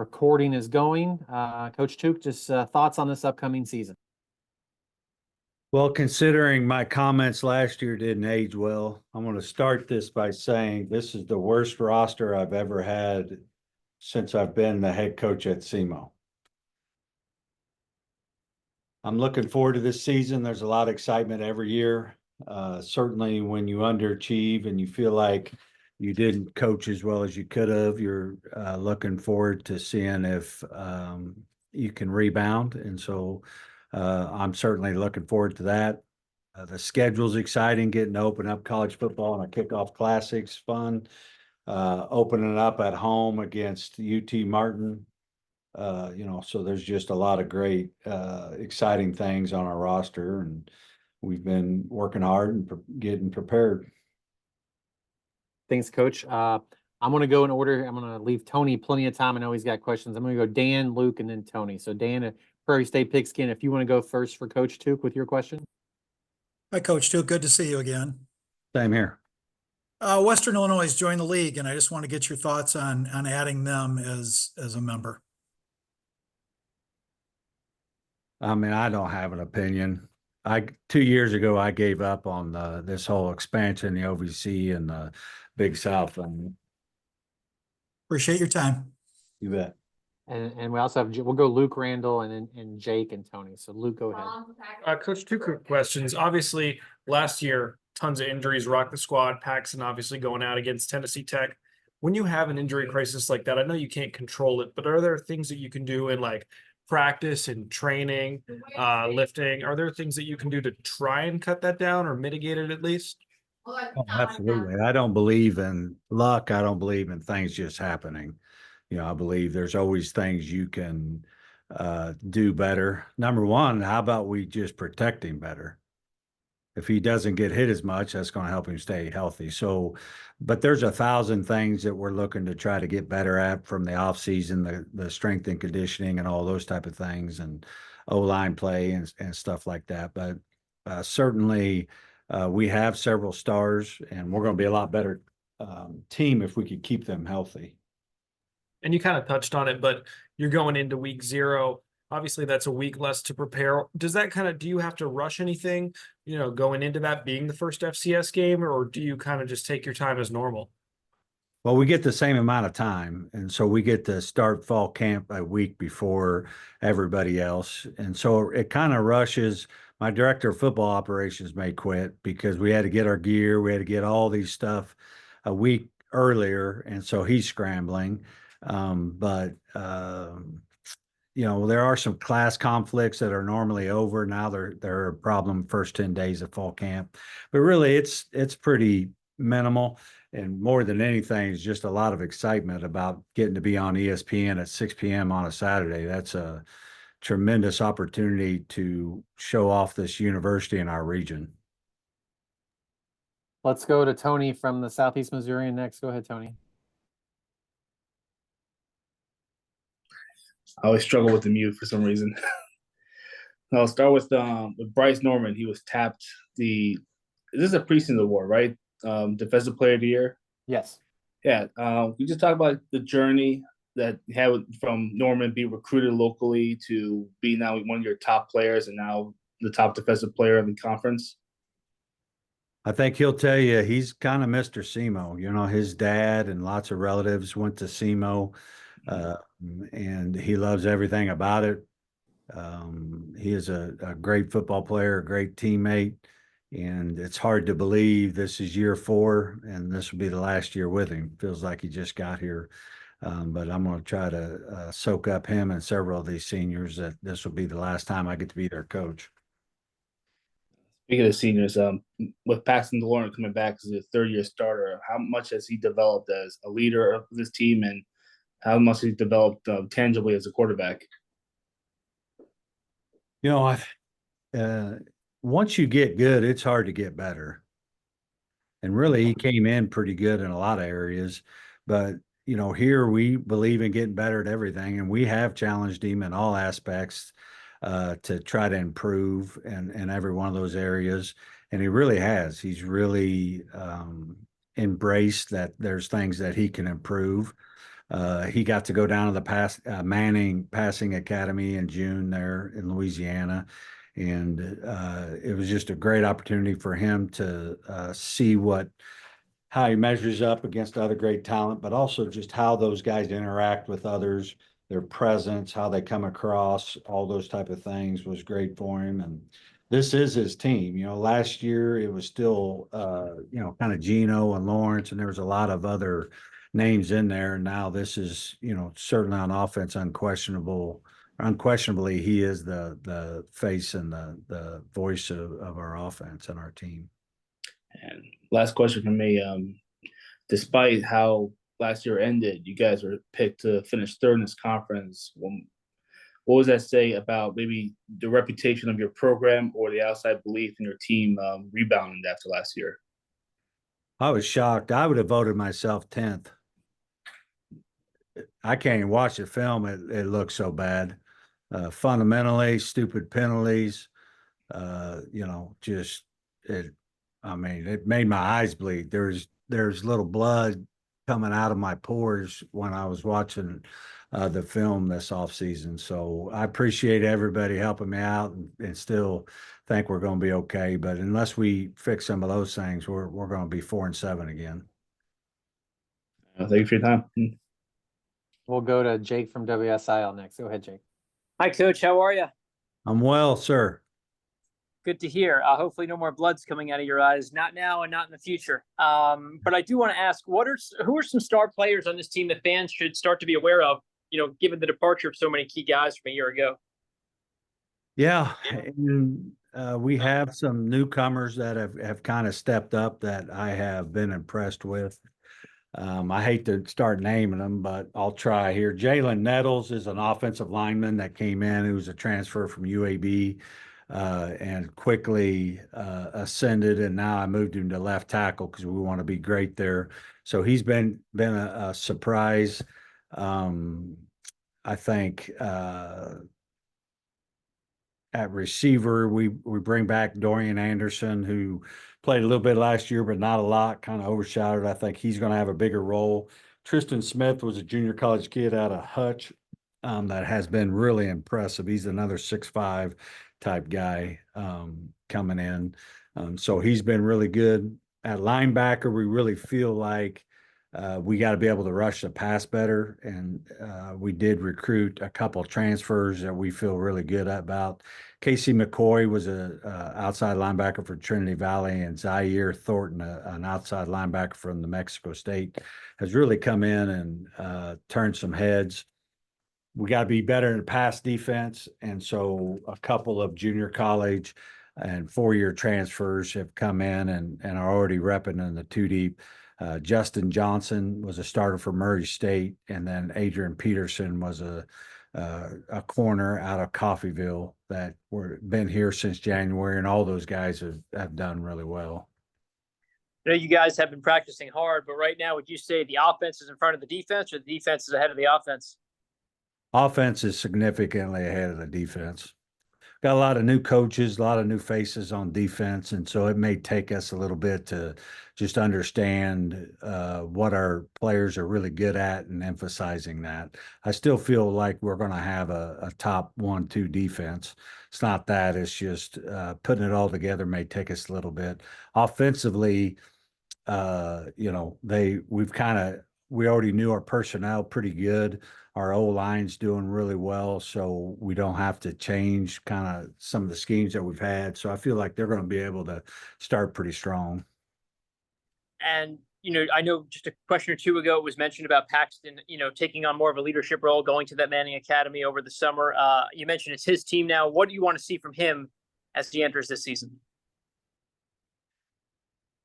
recording is going. Coach Tuke, just thoughts on this upcoming season. Well, considering my comments last year didn't age well, I'm going to start this by saying this is the worst roster I've ever had since I've been the head coach at SEMO. I'm looking forward to this season. There's a lot of excitement every year. Certainly when you underachieve and you feel like you didn't coach as well as you could have, you're looking forward to seeing if you can rebound. And so I'm certainly looking forward to that. The schedule's exciting, getting to open up college football and a kickoff classic's fun. Opening up at home against UT Martin. So there's just a lot of great, exciting things on our roster, and we've been working hard and getting prepared. Thanks, Coach. I'm going to go in order. I'm going to leave Tony plenty of time. I know he's got questions. I'm going to go Dan, Luke, and then Tony. So Dan, Prairie State Pigskin, if you want to go first for Coach Tuke with your question. Hi, Coach Tuke. Good to see you again. Same here. Western Illinois has joined the league, and I just want to get your thoughts on adding them as a member. I mean, I don't have an opinion. 2 years ago, I gave up on this whole expansion, the OVC and the Big South. Appreciate your time. You bet. And we also have, we'll go Luke Randall and Jake and Tony. So Luke, go ahead. Coach, two quick questions. Obviously, last year, tons of injuries rocked the squad. Paxton obviously going out against Tennessee Tech. When you have an injury crisis like that, I know you can't control it, but are there things that you can do in like practice and training, lifting? Are there things that you can do to try and cut that down or mitigate it at least? Oh, absolutely. I don't believe in luck. I don't believe in things just happening. I believe there's always things you can do better. Number one, how about we just protect him better? If he doesn't get hit as much, that's going to help him stay healthy. So, but there's 1,000 things that we're looking to try to get better at from the off season, the strength and conditioning and all those type of things, and O-line play and stuff like that. But certainly we have several stars, and we're going to be a lot better team if we could keep them healthy. And you kind of touched on it, but you're going into week 0. Obviously, that's a week less to prepare. Does that do you have to rush anything, going into that being the first FCS game, or do you kind of just take your time as normal? Well, we get the same amount of time. And so we get to start fall camp a week before everybody else. And so it kind of rushes. My director of football operations may quit because we had to get our gear. We had to get all these stuff a week earlier. And so he's scrambling. There are some class conflicts that are normally over. Now they're a problem first 10 days of fall camp, but really it's pretty minimal. And more than anything, it's just a lot of excitement about getting to be on ESPN at 6 p.m. on a Saturday. That's a tremendous opportunity to show off this university in our region. Let's go to Tony from the Southeast Missourian next. Go ahead, Tony. I always struggle with the mute for some reason. I'll start with Bryce Norman. He was tapped this is a preseason award, right? Defensive Player of the Year. Yes. Yeah. We just talk about the journey that you had from Norman being recruited locally to be now one of your top players and now the top defensive player of the conference. I think he'll tell you he's kind of Mr. SEMO. His dad and lots of relatives went to SEMO. And he loves everything about it. He is a great football player, a great teammate, and it's hard to believe this is year 4 and this will be the last year with him. Feels like he just got here. But I'm going to try to soak up him and several of these seniors that this will be the last time I get to be their coach. Speaking of seniors, with Paxton DeLorme coming back as a third-year starter, how much has he developed as a leader of this team, and how much he developed tangibly as a quarterback? Once you get good, it's hard to get better. And really, he came in pretty good in a lot of areas. But, here we believe in getting better at everything. And we have challenged him in all aspects to try to improve in every one of those areas. And he really has. He's really embraced that there's things that he can improve. He got to go down to the Manning Passing Academy in June there in Louisiana. And it was just a great opportunity for him to see how he measures up against other great talent, but also just how those guys interact with others, their presence, how they come across, all those type of things was great for him. And this is his team. Last year it was still, kind of Gino and Lawrence, and there was a lot of other names in there. And now this is, certainly on offense, unquestionably, he is the face and the voice of our offense and our team. And last question from me. Despite how last year ended, you guys were picked to finish third in this conference. What does that say about maybe the reputation of your program or the outside belief in your team rebounding after last year? I was shocked. I would have voted myself 10th. I can't even watch the film. It looks so bad. Fundamentally, stupid penalties. It made my eyes bleed. There's little blood coming out of my pores when I was watching the film this offseason. So I appreciate everybody helping me out and still think we're going to be okay. But unless we fix some of those things, we're going to be 4-7 again. Thank you for your time. We'll go to Jake from WSIL next. Go ahead, Jake. Hi, Coach. How are you? I'm well, sir. Good to hear. Hopefully, no more blood's coming out of your eyes. Not now and not in the future. But I do want to ask, who are some star players on this team that fans should start to be aware of? Given the departure of so many key guys from a year ago. Yeah, and we have some newcomers that have kind of stepped up that I have been impressed with. I hate to start naming them, but I'll try here. Jalen Nettles is an offensive lineman that came in, who was a transfer from UAB and quickly ascended, and now I moved him to left tackle because we want to be great there. So he's been a surprise. I think at receiver, we bring back Dorian Anderson, who played a little bit last year, but not a lot, kind of overshadowed. I think he's going to have a bigger role. Tristan Smith was a junior college kid out of Hutch that has been really impressive. He's another 6'5" type guy coming in. So he's been really good. At linebacker, we really feel like we got to be able to rush the pass better. And we did recruit a couple transfers that we feel really good about. Casey McCoy was a outside linebacker for Trinity Valley, and Zaire Thornton, an outside linebacker from New Mexico State, has really come in and turned some heads. We got to be better in the pass defense. And so a couple of junior college and 4-year transfers have come in and are already repping in the 2 deep. Justin Johnson was a starter for Murray State, and then Adrian Peterson was a corner out of Coffeyville that been here since January, and all those guys have done really well. I know you guys have been practicing hard, but right now, would you say the offense is in front of the defense, or the defense is ahead of the offense? Offense is significantly ahead of the defense. Got a lot of new coaches, a lot of new faces on defense, and so it may take us a little bit to just understand what our players are really good at and emphasizing that. I still feel like we're going to have a top 1-2 defense. It's not that. It's just putting it all together may take us a little bit. Offensively, we already knew our personnel pretty good. Our O-line's doing really well, so we don't have to change kind of some of the schemes that we've had. So I feel like they're going to be able to start pretty strong. And, I know just a question or two ago, it was mentioned about Paxton, taking on more of a leadership role, going to that Manning Academy over the summer. You mentioned it's his team now. What do you want to see from him as he enters this season?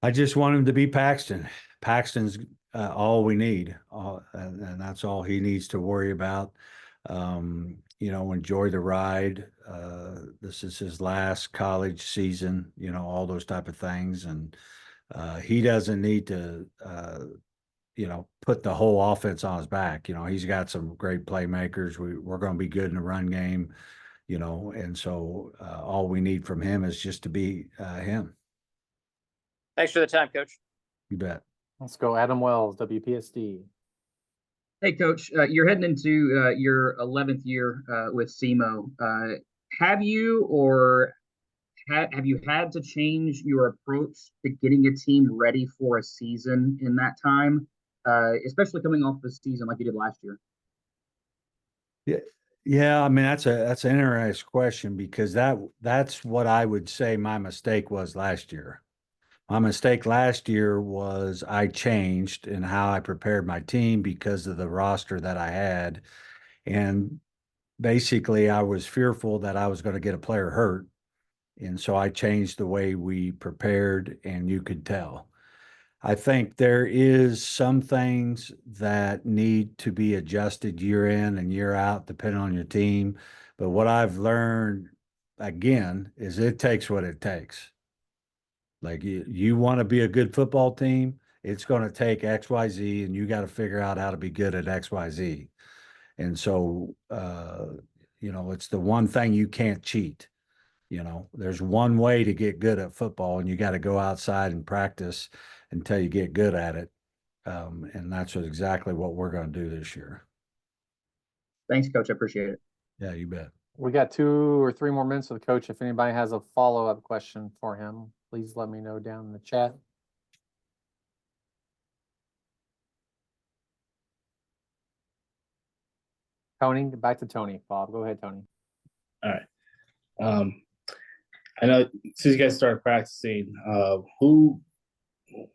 I just want him to be Paxton. Paxton's all we need, and that's all he needs to worry about. Enjoy the ride. This is his last college season, all those type of things. And he doesn't need to, put the whole offense on his back. He's got some great playmakers. We're going to be good in the run game, and so all we need from him is just to be him. Thanks for the time, Coach. You bet. Let's go Adam Wells, WPSD. Hey, Coach, you're heading into your 11th year with SEMO. Have you or have you had to change your approach to getting a team ready for a season in that time, especially coming off the season like you did last year? Yeah, I mean that's an interesting question because that's what I would say my mistake was last year. My mistake last year was I changed in how I prepared my team because of the roster that I had. And basically, I was fearful that I was going to get a player hurt. And so I changed the way we prepared, and you could tell. I think there is some things that need to be adjusted year in and year out, depending on your team. But what I've learned again is it takes what it takes. Like you want to be a good football team, it's going to take XYZ, and you got to figure out how to be good at XYZ. And so, it's the one thing you can't cheat. There's one way to get good at football, and you got to go outside and practice until you get good at it. And that's exactly what we're going to do this year. Thanks, Coach. I appreciate it. Yeah, you bet. We got 2 or 3 more minutes with the coach. If anybody has a follow-up question for him, please let me know down in the chat. Tony, back to Tony. Bob, go ahead, Tony. All right. I know since you guys started practicing,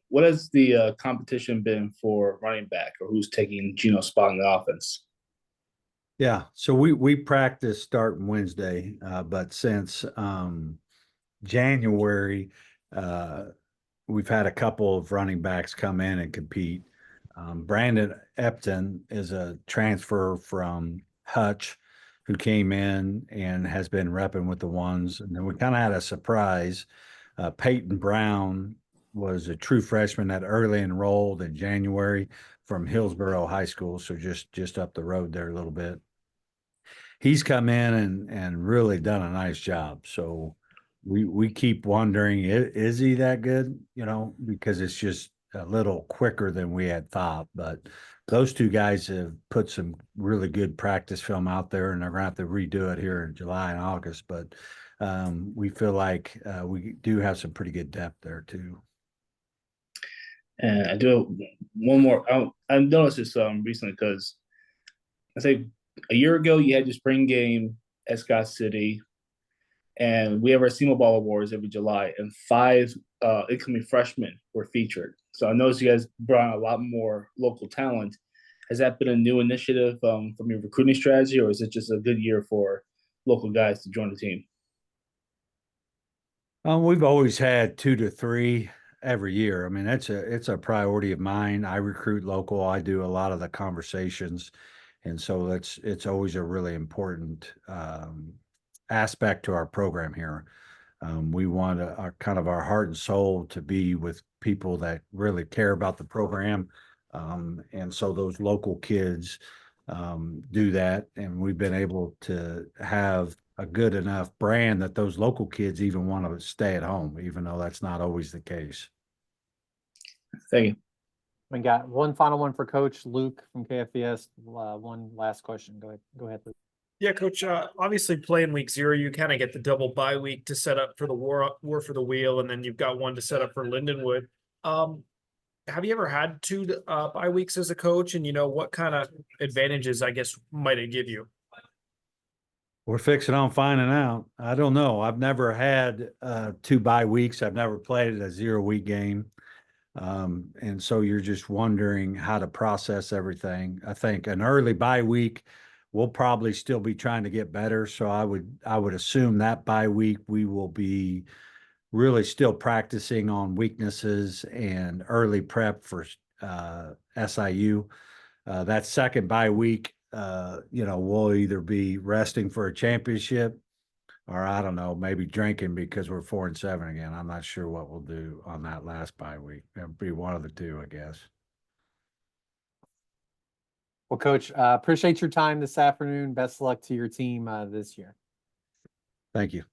what has the competition been for running back, or who's taking Gino's spot in the offense? Yeah, so we practice starting Wednesday, but since January, we've had a couple of running backs come in and compete. Brandon Epton is a transfer from Hutch who came in and has been repping with the ones. And then we kind of had a surprise. Peyton Brown was a true freshman that early enrolled in January from Hillsborough High School, so just up the road there a little bit. He's come in and really done a nice job. So we keep wondering, is he that good? Because it's just a little quicker than we had thought. But those 2 guys have put some really good practice film out there, and they're going to have to redo it here in July and August. But we feel like we do have some pretty good depth there too. And I do one more. I've noticed this recently because I think a year ago you had your spring game at Scott City, and we have our SEMO Ball Awards every July, and 5 incoming freshmen were featured. So I noticed you guys brought a lot more local talent. Has that been a new initiative from your recruiting strategy, or is it just a good year for local guys to join the team? We've always had 2 to 3 every year. I mean, it's a priority of mine. I recruit local. I do a lot of the conversations, and so it's always a really important aspect to our program here. We want our kind of our heart and soul to be with people that really care about the program. And so those local kids do that. And we've been able to have a good enough brand that those local kids even want to stay at home, even though that's not always the case. Thank you. We got one final one for Coach Luke from KFBS. One last question. Go ahead, Luke. Yeah, Coach. Obviously, playing week 0, you kind of get the double bye week to set up for the war for the wheel, and then you've got one to set up for Lindenwood. Have you ever had 2 bye weeks as a coach, and what kind of advantages, I guess, might it give you? We're fixing on finding out. I don't know. I've never had 2 bye weeks. I've never played a 0-week game. And so you're just wondering how to process everything. I think an early bye week, we'll probably still be trying to get better. So I would assume that bye week we will be really still practicing on weaknesses and early prep for SIU. That second bye week, we'll either be resting for a championship, or I don't know, maybe drinking because we're 4-7 again. I'm not sure what we'll do on that last bye week. It'll be one of the 2, I guess. Well, Coach, appreciate your time this afternoon. Best of luck to your team this year. Thank you.